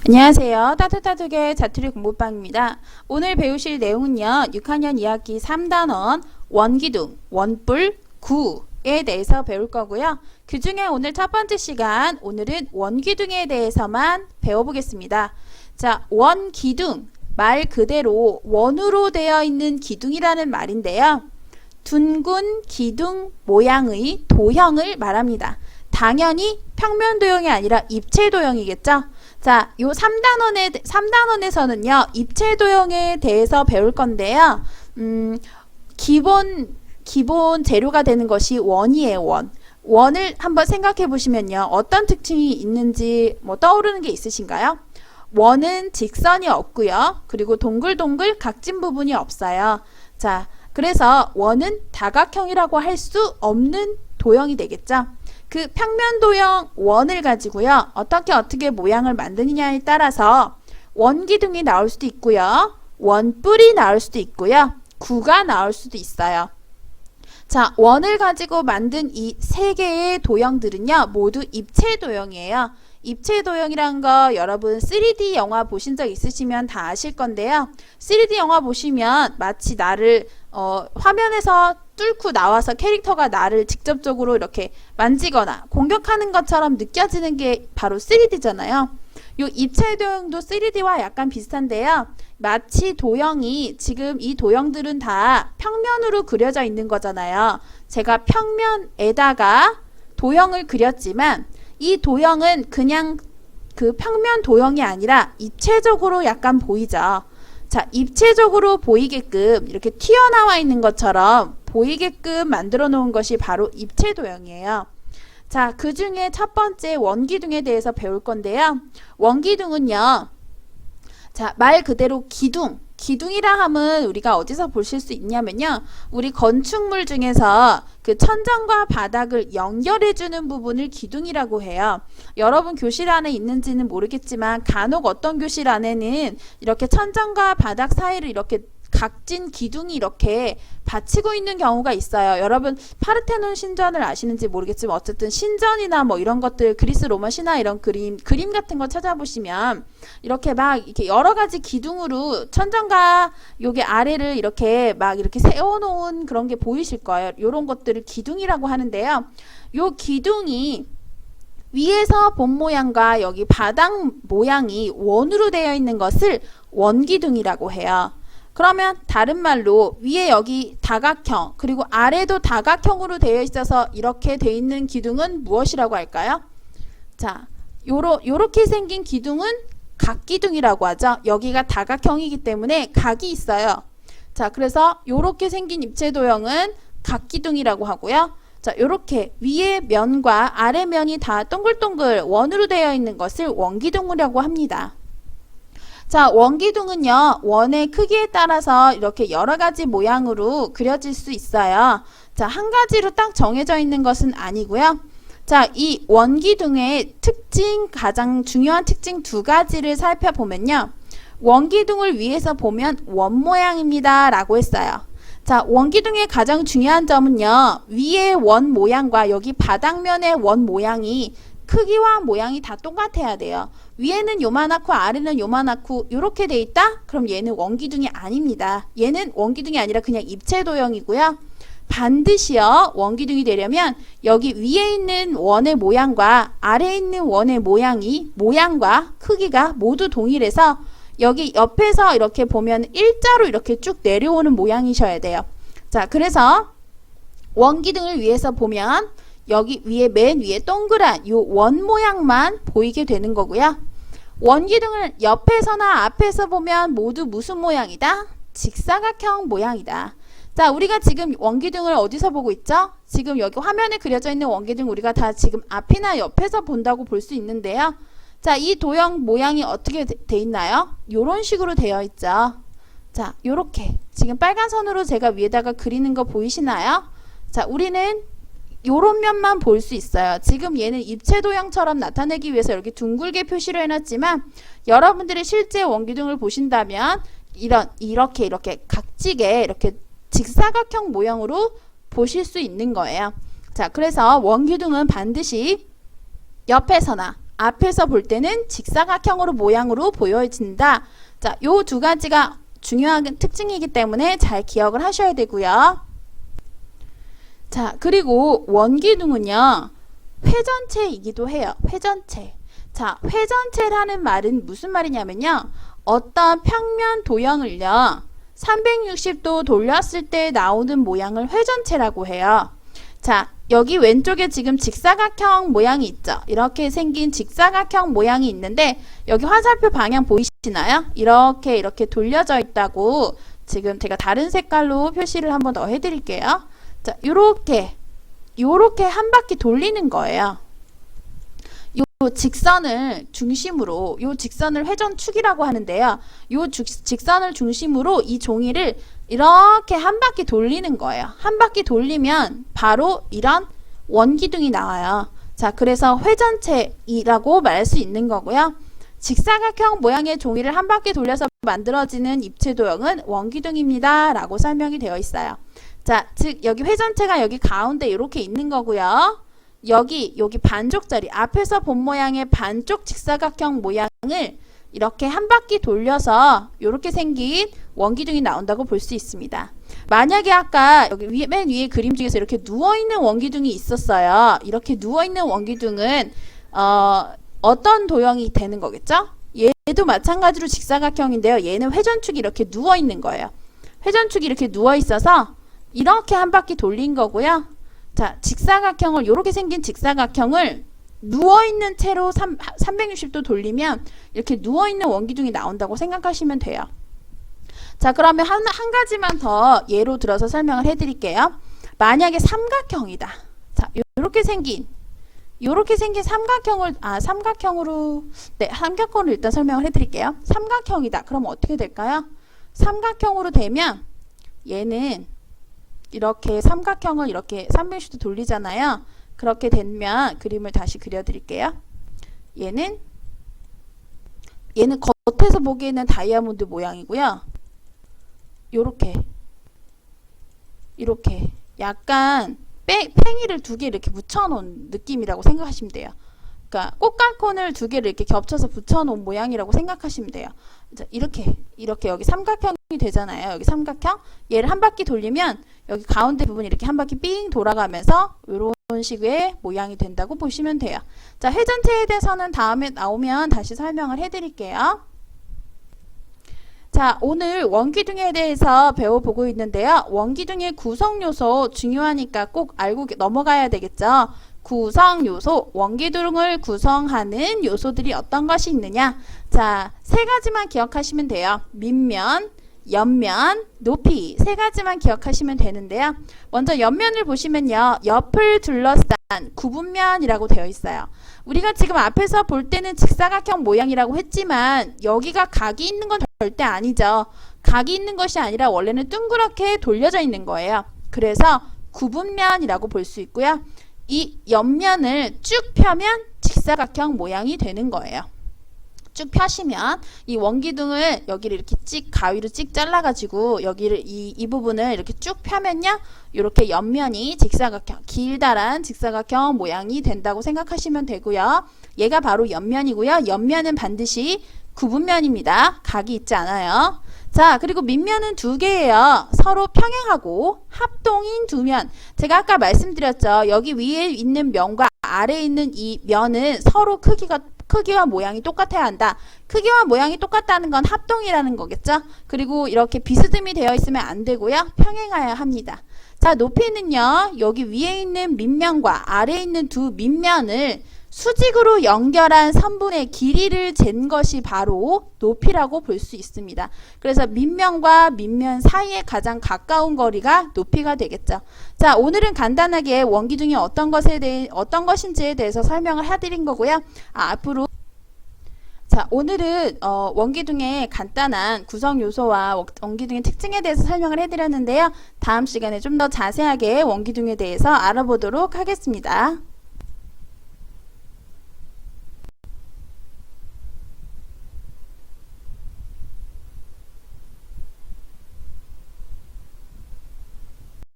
안녕하세요. 따뜻하게 자투리 공부방입니다. 오늘 배우실 내용은요. 6학년 2학기 3단원 원기둥, 원뿔, 구에 대해서 배울 거고요. 그 중에 오늘 첫 번째 시간, 오늘은 원기둥에 대해서만 배워보겠습니다. 자, 원기둥, 말 그대로 원으로 되어 있는 기둥이라는 말인데요. 둥근 기둥 모양의 도형을 말합니다. 당연히 평면 도형이 아니라 입체 도형이겠죠? 자, 요 3단원에서는요, 입체 도형에 대해서 배울 건데요. 기본 재료가 되는 것이 원이에요, 원. 원을 한번 생각해 보시면요. 어떤 특징이 있는지 떠오르는 게 있으신가요? 원은 직선이 없고요. 그리고 동글동글 각진 부분이 없어요. 자, 그래서 원은 다각형이라고 할 수 없는 도형이 되겠죠. 그 평면 도형 원을 가지고요. 어떻게 모양을 만드느냐에 따라서 원기둥이 나올 수도 있고요. 원뿔이 나올 수도 있고요. 구가 나올 수도 있어요. 자, 원을 가지고 만든 이 세 개의 도형들은요. 모두 입체 도형이에요. 입체 도형이란 거 여러분 3D 영화 보신 적 있으시면 다 아실 건데요. 3D 영화 보시면 마치 나를 화면에서 뚫고 나와서 캐릭터가 나를 직접적으로 이렇게 만지거나 공격하는 것처럼 느껴지는 게 바로 3D잖아요. 요 입체 도형도 3D와 약간 비슷한데요. 마치 도형이 지금 이 도형들은 다 평면으로 그려져 있는 거잖아요. 제가 평면에다가 도형을 그렸지만 이 도형은 그냥 그 평면 도형이 아니라 입체적으로 약간 보이죠. 자, 입체적으로 보이게끔 이렇게 튀어나와 있는 것처럼 보이게끔 만들어 놓은 것이 바로 입체 도형이에요. 자, 그 중에 첫 번째 원기둥에 대해서 배울 건데요. 원기둥은요. 자, 말 그대로 기둥이라 함은 우리가 어디서 보실 수 있냐면요. 우리 건축물 중에서 그 천장과 바닥을 연결해주는 부분을 기둥이라고 해요. 여러분 교실 안에 있는지는 모르겠지만 간혹 어떤 교실 안에는 이렇게 천장과 바닥 사이를 이렇게 각진 기둥이 이렇게 받치고 있는 경우가 있어요. 여러분 파르테논 신전을 아시는지 모르겠지만 어쨌든 신전이나 이런 것들 그리스 로마 신화 이런 그림 같은 거 찾아보시면 이렇게 여러 가지 기둥으로 천장과 요게 아래를 이렇게 세워놓은 그런 게 보이실 거예요. 요런 것들을 기둥이라고 하는데요. 요 기둥이 위에서 본 모양과 여기 바닥 모양이 원으로 되어 있는 것을 원기둥이라고 해요. 그러면 다른 말로 위에 여기 다각형 그리고 아래도 다각형으로 되어 있어서 이렇게 되어 있는 기둥은 무엇이라고 할까요? 자, 요렇게 생긴 기둥은 각기둥이라고 하죠. 여기가 다각형이기 때문에 각이 있어요. 자, 그래서 요렇게 생긴 입체 도형은 각기둥이라고 하고요. 자, 요렇게 위에 면과 아래 면이 다 동글동글 원으로 되어 있는 것을 원기둥이라고 합니다. 자, 원기둥은요, 원의 크기에 따라서 이렇게 여러 가지 모양으로 그려질 수 있어요. 자, 한 가지로 딱 정해져 있는 것은 아니고요. 자, 이 원기둥의 특징, 가장 중요한 특징 두 가지를 살펴보면요. 원기둥을 위에서 보면 원 모양입니다. 라고 했어요. 자, 원기둥의 가장 중요한 점은요. 위의 원 모양과 여기 바닥면의 원 모양이 크기와 모양이 다 똑같아야 돼요. 위에는 요만하고 아래는 요만하고 이렇게 돼 있다? 그럼 얘는 원기둥이 아닙니다. 얘는 원기둥이 아니라 그냥 입체 도형이고요. 반드시요. 원기둥이 되려면 여기 위에 있는 원의 모양과 아래에 있는 원의 모양과 크기가 모두 동일해서 여기 옆에서 이렇게 보면 일자로 이렇게 쭉 내려오는 모양이셔야 돼요. 자, 그래서 원기둥을 위에서 보면 여기 위에 맨 위에 동그란 요 원 모양만 보이게 되는 거고요. 원기둥을 옆에서나 앞에서 보면 모두 무슨 모양이다? 직사각형 모양이다. 자, 우리가 지금 원기둥을 어디서 보고 있죠? 지금 여기 화면에 그려져 있는 원기둥 우리가 다 지금 앞이나 옆에서 본다고 볼 수 있는데요. 자, 이 도형 모양이 어떻게 돼 있나요? 요런 식으로 되어 있죠. 자, 요렇게 지금 빨간 선으로 제가 위에다가 그리는 거 보이시나요? 자, 우리는 요런 면만 볼 수 있어요. 지금 얘는 입체 도형처럼 나타내기 위해서 이렇게 둥글게 표시를 해놨지만 여러분들이 실제 원기둥을 보신다면 이렇게 각지게 이렇게 직사각형 모형으로 보실 수 있는 거예요. 자, 그래서 원기둥은 반드시 옆에서나 앞에서 볼 때는 직사각형으로 모양으로 보여진다. 자, 요 두 가지가 중요한 특징이기 때문에 잘 기억을 하셔야 되고요. 자, 그리고 원기둥은요, 회전체이기도 해요. 회전체. 자, 회전체라는 말은 무슨 말이냐면요, 어떤 평면 도형을요, 360도 돌렸을 때 나오는 모양을 회전체라고 해요. 자, 여기 왼쪽에 지금 직사각형 모양이 있죠. 이렇게 생긴 직사각형 모양이 있는데 여기 화살표 방향 보이시나요? 이렇게 돌려져 있다고 지금 제가 다른 색깔로 표시를 한번 더 해드릴게요. 자, 요렇게 한 바퀴 돌리는 거예요. 요 직선을 중심으로, 요 직선을 회전축이라고 하는데요. 요 직선을 중심으로 이 종이를 이렇게 한 바퀴 돌리는 거예요. 한 바퀴 돌리면 바로 이런 원기둥이 나와요. 자, 그래서 회전체이라고 말할 수 있는 거고요. 직사각형 모양의 종이를 한 바퀴 돌려서 만들어지는 입체 도형은 원기둥입니다. 라고 설명이 되어 있어요. 자, 즉 여기 회전체가 여기 가운데 이렇게 있는 거고요. 여기 반쪽짜리, 앞에서 본 모양의 반쪽 직사각형 모양을 이렇게 한 바퀴 돌려서 이렇게 생긴 원기둥이 나온다고 볼 수 있습니다. 만약에 아까 여기 맨 위에 그림 중에서 이렇게 누워있는 원기둥이 있었어요. 이렇게 누워있는 원기둥은 어떤 도형이 되는 거겠죠? 얘도 마찬가지로 직사각형인데요. 얘는 회전축이 이렇게 누워있는 거예요. 회전축이 이렇게 누워있어서 이렇게 한 바퀴 돌린 거고요. 자, 직사각형을, 이렇게 생긴 직사각형을 누워있는 채로 360도 돌리면 이렇게 누워있는 원기둥이 나온다고 생각하시면 돼요. 자, 그러면 한 가지만 더 예로 들어서 설명을 해드릴게요. 만약에 삼각형이다. 자, 요렇게 생긴 삼각형으로, 네, 삼각형으로 일단 설명을 해드릴게요. 삼각형이다. 그럼 어떻게 될까요? 삼각형으로 되면 얘는 이렇게 삼각형을 이렇게 360도 돌리잖아요. 그렇게 되면 그림을 다시 그려드릴게요. 얘는 겉에서 보기에는 다이아몬드 모양이고요. 이렇게 약간 팽이를 두 개 이렇게 붙여놓은 느낌이라고 생각하시면 돼요. 그러니까 꽃갈콘을 두 개를 이렇게 겹쳐서 붙여놓은 모양이라고 생각하시면 돼요. 이렇게 여기 삼각형이 되잖아요. 여기 삼각형. 얘를 한 바퀴 돌리면 여기 가운데 부분이 이렇게 한 바퀴 삥 돌아가면서 이런 식의 모양이 된다고 보시면 돼요. 자, 회전체에 대해서는 다음에 나오면 다시 설명을 해드릴게요. 자, 오늘 원기둥에 대해서 배워보고 있는데요. 원기둥의 구성요소 중요하니까 꼭 알고 넘어가야 되겠죠. 구성요소, 원기둥을 구성하는 요소들이 어떤 것이 있느냐. 자, 세 가지만 기억하시면 돼요. 밑면, 옆면, 높이, 세 가지만 기억하시면 되는데요. 먼저 옆면을 보시면요, 옆을 둘러싼 구분면이라고 되어 있어요. 우리가 지금 앞에서 볼 때는 직사각형 모양이라고 했지만 여기가 각이 있는 건 절대 아니죠. 각이 있는 것이 아니라 원래는 둥그렇게 돌려져 있는 거예요. 그래서 구분면이라고 볼 수 있고요. 이 옆면을 쭉 펴면 직사각형 모양이 되는 거예요. 쭉 펴시면 이 원기둥을 여기를 이렇게 가위로 잘라가지고 여기를 이 부분을 이렇게 쭉 펴면요, 이렇게 옆면이 직사각형, 길다란 직사각형 모양이 된다고 생각하시면 되고요. 얘가 바로 옆면이고요. 옆면은 반드시 구분면입니다. 각이 있지 않아요. 자, 그리고 밑면은 두 개예요. 서로 평행하고 합동인 두 면. 제가 아까 말씀드렸죠. 여기 위에 있는 면과 아래에 있는 이 면은 서로 크기와 모양이 똑같아야 한다. 크기와 모양이 똑같다는 건 합동이라는 거겠죠. 그리고 이렇게 비스듬히 되어 있으면 안 되고요. 평행해야 합니다. 자, 높이는요, 여기 위에 있는 밑면과 아래에 있는 두 밑면을 수직으로 연결한 선분의 길이를 잰 것이 바로 높이라고 볼 수 있습니다. 그래서 밑면과 밑면 사이에 가장 가까운 거리가 높이가 되겠죠. 자, 오늘은 간단하게 원기둥이 어떤 것인지에 대해서 설명을 해드린 거고요. 앞으로 자, 오늘은 원기둥의 간단한 구성 요소와 원기둥의 특징에 대해서 설명을 해드렸는데요. 다음 시간에 좀 더 자세하게 원기둥에 대해서 알아보도록 하겠습니다.